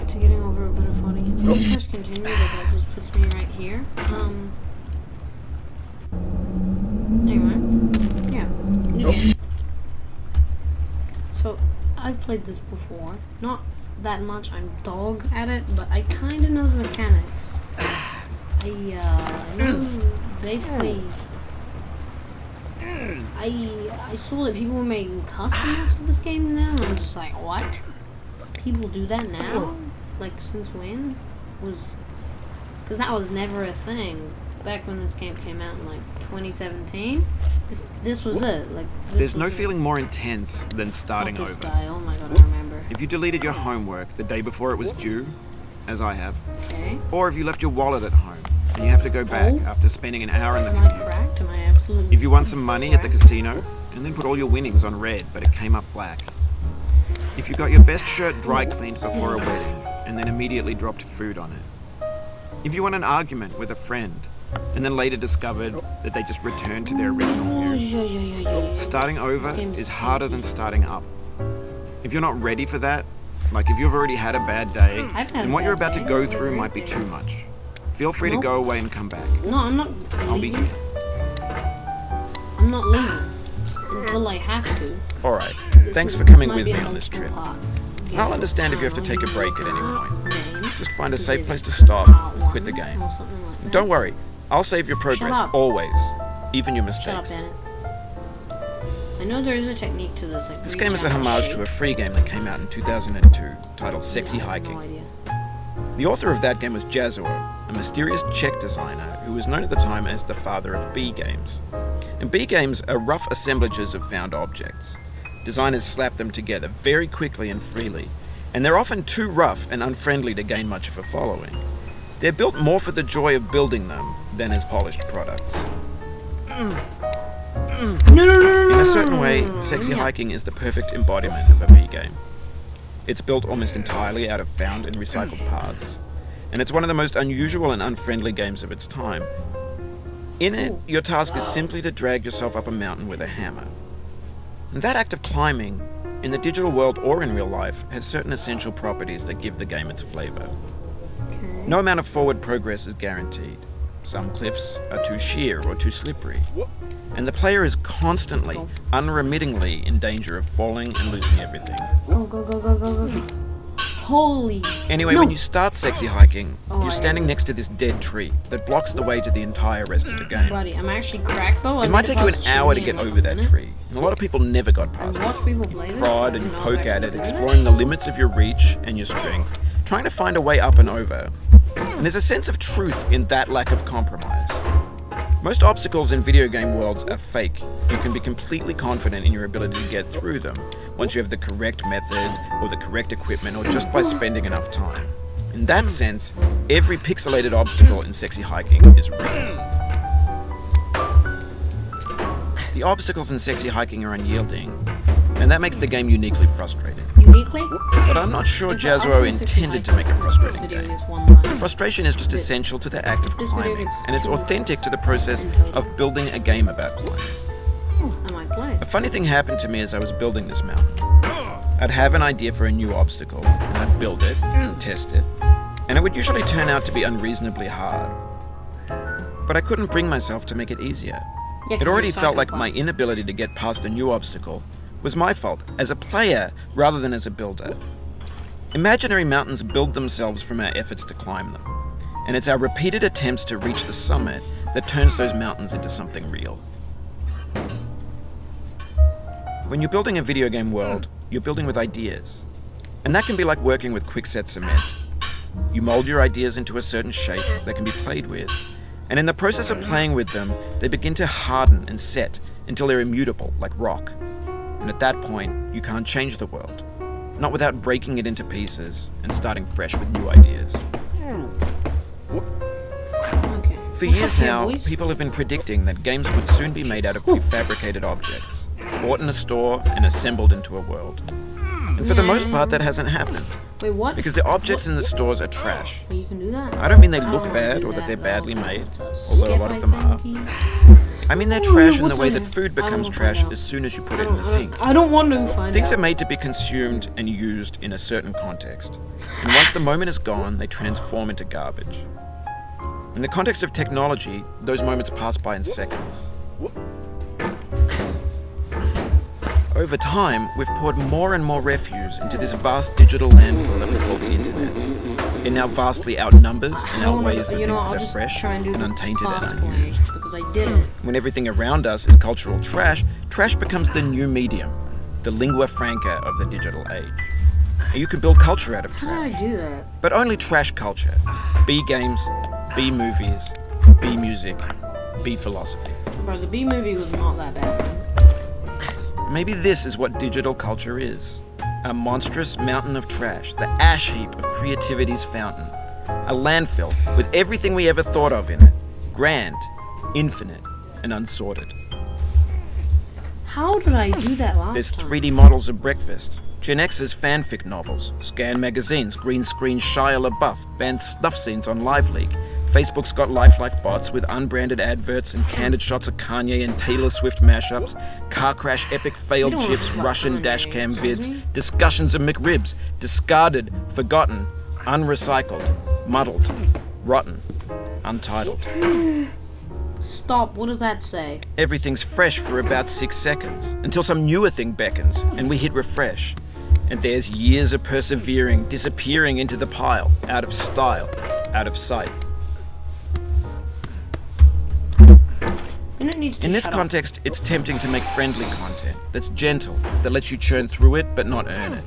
to getting over a bit of funny. If I press continue, that just puts me right here. Anyway, yeah, new game. So, I've played this before. Not that much, I'm dog at it, but I kind of know the mechanics. I know basically. I saw that people were making custom maps for this game now, and I'm just like, what? People do that now? Like, since when? Because that was never a thing back when this game came out in like 2017. This was it. Like, There's no feeling more intense than starting this over. guy. Oh my god, I remember. If you deleted your homework the day before it was due, as I have, Okay. or if you left your wallet at home and you have to go back after spending an hour in the Am I computer. cracked? Am I absolutely? If you won some money at the casino and then put all your winnings on red but it came up black. If you got your best shirt dry cleaned before a wedding and then immediately dropped food on it. If you won an argument with a friend and then later discovered that they just returned to their original view. Starting over is harder than starting up. If you're not ready for that, like if you've already had a bad day, then what you're about to go through might be too much. Feel free to go away and come back. No, I'm not. I'll be here. I'm not leaving until I have to. Alright, thanks for This coming might with be me a on this trip. multiple part. I'll understand if you have to take a break at any point. Name. Just find a Is safe it place to stop part and quit the one game. or something like that? Don't worry, I'll save your progress, up. always. Even your Shut up, mistakes. Bennett. I know there is a technique to this. Like This game is a reach out homage and to a shake. free game that came out in 2002, titled Sexy I have no Hiking. idea. The author of that game was Jazuo, a mysterious Czech designer who was known at the time as the father of B games. And B games are rough assemblages of found objects. Designers slap them together very quickly and freely, and they're often too rough and unfriendly to gain much of a following. They're built more for the joy of building them than as polished products. No. In a certain way, Sexy Hiking is the perfect embodiment of a B game. It's built almost entirely out of found and recycled parts, and it's one of the most unusual and unfriendly games of its time. In it, your task is simply to drag yourself up a mountain with a hammer. And that act of climbing, in the digital world or in real life, has certain essential properties that give the game its flavor. Okay. No amount of forward progress is guaranteed. Some cliffs are too sheer or too slippery. And the player is constantly, unremittingly in danger of falling and losing everything. Go. Holy. Anyway, No. when you start Sexy Hiking, Oh, you're standing next to this dead tree that blocks the way to the entire rest of the game. Buddy, I'm actually cracked though. It might take you an hour to get over that tree, and a lot of people never got past Watch it. people play this. Prod I and didn't know poke I was at it, actually exploring the limits of your reach and your strength, trying to find a way up and over. And there's a sense of truth in that lack of compromise. Most obstacles in video game worlds are fake. You can be completely confident in your ability to get through them once you have the correct method or the correct equipment or just by spending enough time. In that sense, every pixelated obstacle in Sexy Hiking is real. The obstacles in Sexy Hiking are unyielding, and that makes the game uniquely frustrating. Uniquely? But I'm not sure Jazuo intended to make a frustrating This video game. gets 1 line. Frustration is just essential to the act of This video climbing, gets and it's 2 authentic lines to the process in total. of building a game about climbing. I might play. A funny thing happened to me as I was building this mountain. I'd have an idea for a new obstacle, and I'd build it, and test it, and it would usually turn out to be unreasonably hard. But I couldn't bring myself to make it easier. Yeah, 'cause It already you're a felt like my psychopath. inability to get past a new obstacle was my fault as a player rather than as a builder. Imaginary mountains build themselves from our efforts to climb them, and it's our repeated attempts to reach the summit that turns those mountains into something real. When you're building a video game world, you're building with ideas, and that can be like working with quickset cement. You mold your ideas into a certain shape that can be played with, and in the process of playing with them, they begin to harden and set until they're immutable, like rock. And at that point, you can't change the world, not without breaking it into pieces and starting fresh with new ideas. Okay. For years Okay, now, boys. people have been predicting that games would soon be made out of prefabricated objects, bought in a store and assembled into a world. And for the most part, that hasn't happened, Wait, what? because the objects in the stores are trash. Well, you can do that. I don't mean they look wanna bad do or that they're badly though, 'cause made, it's a although a skip, lot of I them are. think. I mean they're trash in the What's way in that it? food I don't becomes wanna trash find out. as soon as you put it in the sink. I don't want to find Things out. are made to be consumed and used in a certain context. And once the moment is gone, they transform into garbage. In the context of technology, those moments pass by in seconds. Over time, we've poured more and more refuse into this vast digital landfill that we call the internet. It now vastly outnumbers and outweighs the things that I'll are just fresh try and do and this untainted and fast way, unused. because I did it. When everything around us is cultural trash, trash becomes the new medium, the lingua franca of the digital age. And you can build culture out of How did trash, I do that? but only trash culture. B games, B movies, B music, B philosophy. Bro, the B movie was not that bad. Maybe this is what digital culture is. A monstrous mountain of trash, the ash heap of creativity's fountain. A landfill with everything we ever thought of in it. Grand, infinite, and unsorted. How did I do that last There's time? 3D models of breakfast, Gen X's fanfic novels, Scan magazines, green screen Shia LaBeouf, banned snuff scenes on LiveLeak. Facebook's got lifelike bots with unbranded adverts and candid shots of Kanye and Taylor Swift mashups, car crash epic failed You don't gifs, talk about Russian Kanye, dashcam excuse vids, me? discussions of McRibs, discarded, forgotten, unrecycled, muddled, rotten, untitled. Stop, what does that say? Everything's fresh for about 6 seconds, until some newer thing beckons, and we hit refresh. And there's years of persevering, disappearing into the pile, out of style, out of sight. And it needs to In this shut up. context, it's tempting to make friendly content that's gentle, that lets you churn through it but not earn it.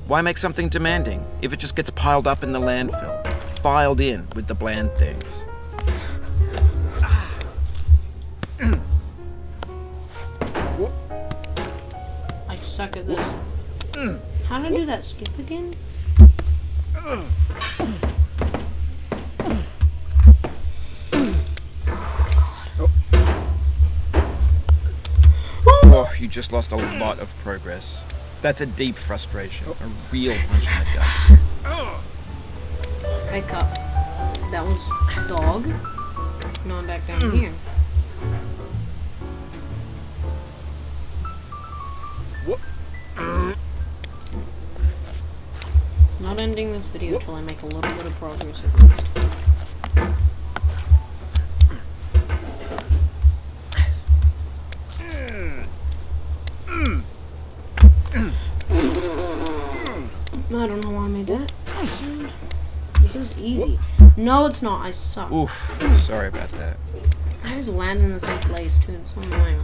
Why make something demanding if it just gets piled up in the landfill, filed in with the bland things? I suck at this. How did I do that skip again? Oh, you just lost a lot of progress. That's a deep frustration, a real punch in the gut. Wake up. That was dog. Now I'm back down here. Not ending this video till I make a little bit of progress at least. I don't know why I made that sound. This is easy. No, it's not. I suck. Oof, sorry about that. I always land in the same place too. It's so annoying.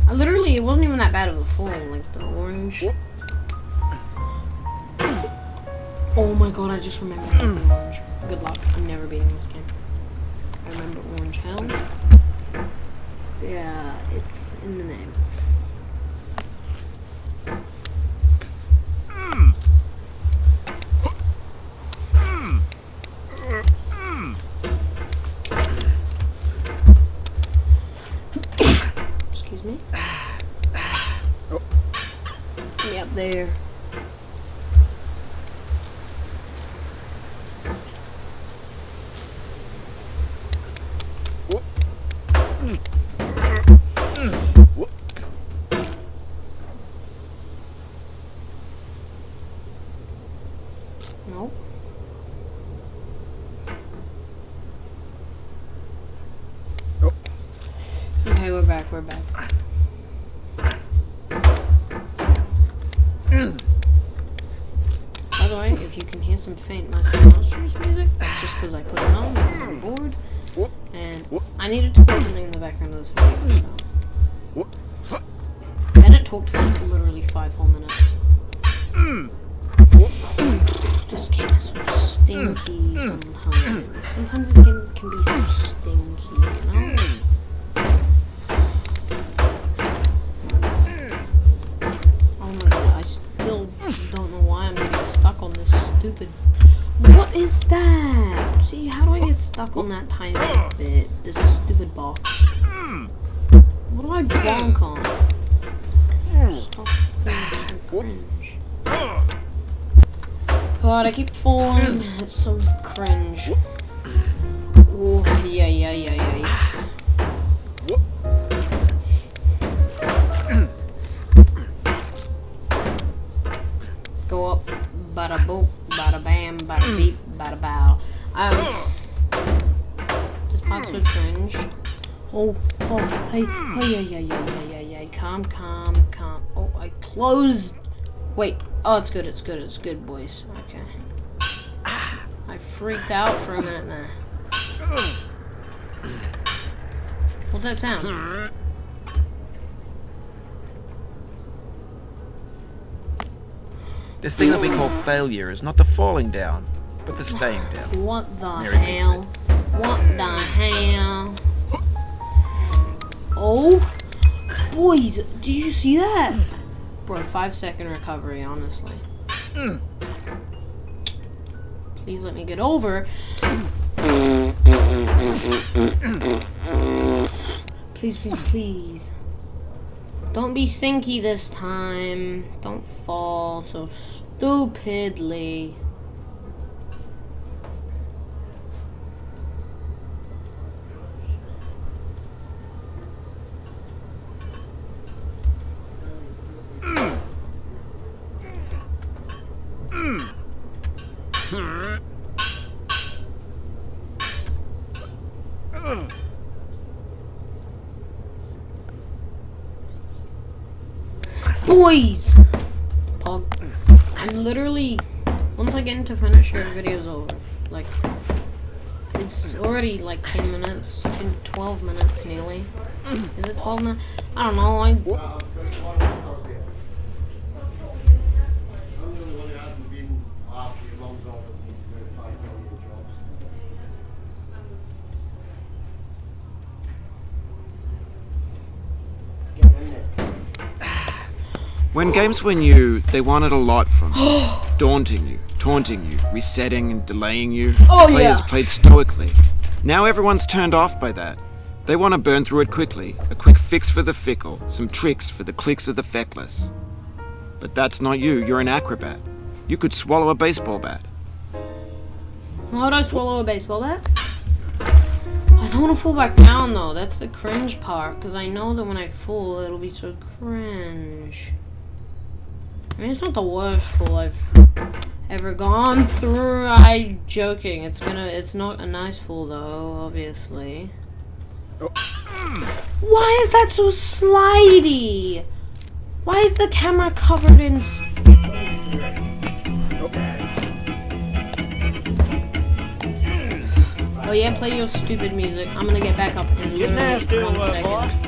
It wasn't even that bad of a fall. Like the orange. Oh my god! I just remembered the orange. Good luck. I'm never beating this game. I remember Orange Hell. Yeah, it's in the name. Excuse me. Yep, there. Nope. Okay, we're back. By the way, if you can hear some faint Master Monsters music, that's just because I put it on because I'm bored. And I needed to play something in the background of this video, so. I didn't talk for like literally 5 whole minutes. This game is so stinky sometimes. Sometimes this game can be so stinky, you know? Oh my god, I still don't know why I'm getting stuck on this stupid... What is that? See, how do I get stuck on that tiny little bit? This stupid box. What do I bonk on? Stop being so cringe. God, I keep falling. It's so cringe. Oh, yeah. go up, bada boop, bada bam, bada beep, bada bow. This part's so cringe. Oh, hey, yeah. Calm. Oh, I closed. Wait. Oh, it's good, boys. Okay. I freaked out for a minute there. What's that sound? This thing that we call failure is not the falling down, but the staying down. What the Mary hell? What the hell? Oh, boys, did you see that? Bro, 5-second recovery, honestly. Please let me get over. Please. Don't be sinky this time. Don't fall so stupidly. Boys! Pog. I'm literally, once I get into Finisher, video's over. Like, it's already like 10 minutes, 12 minutes nearly. Is it 12 minutes? I don't know. When games were new, they wanted a lot from you. Daunting you, taunting you, resetting and delaying you. Players played stoically. Now everyone's turned off by that. They want to burn through it quickly. A quick fix for the fickle. Some tricks for the clicks of the feckless. But that's not you. You're an acrobat. You could swallow a baseball bat. Why would I swallow a baseball bat? I don't want to fall back down though. That's the cringe part. Because I know that when I fall, it'll be so cringe. I mean, it's not the worst fall I've ever gone through. I'm joking. It's not a nice fall though, obviously. Oh. Why is that so slidey? Why is the camera covered in... Oh yeah, play your stupid music. I'm gonna get back up in literally 1 second.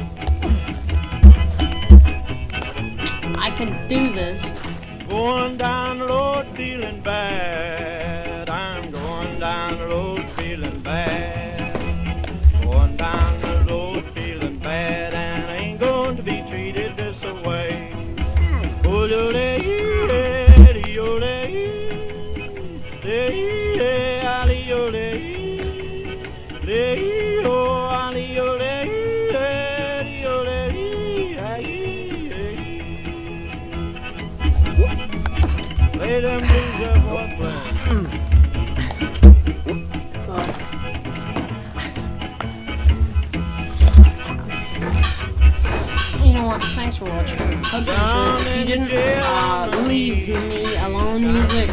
I can do this. Going down the road feeling bad. I'm going down the road feeling bad. Going down the road feeling bad, and I ain't going to be treated this way. Play them blues up, boy. God. You know what? Thanks for watching. Hope you enjoyed. If you didn't, leave me alone music.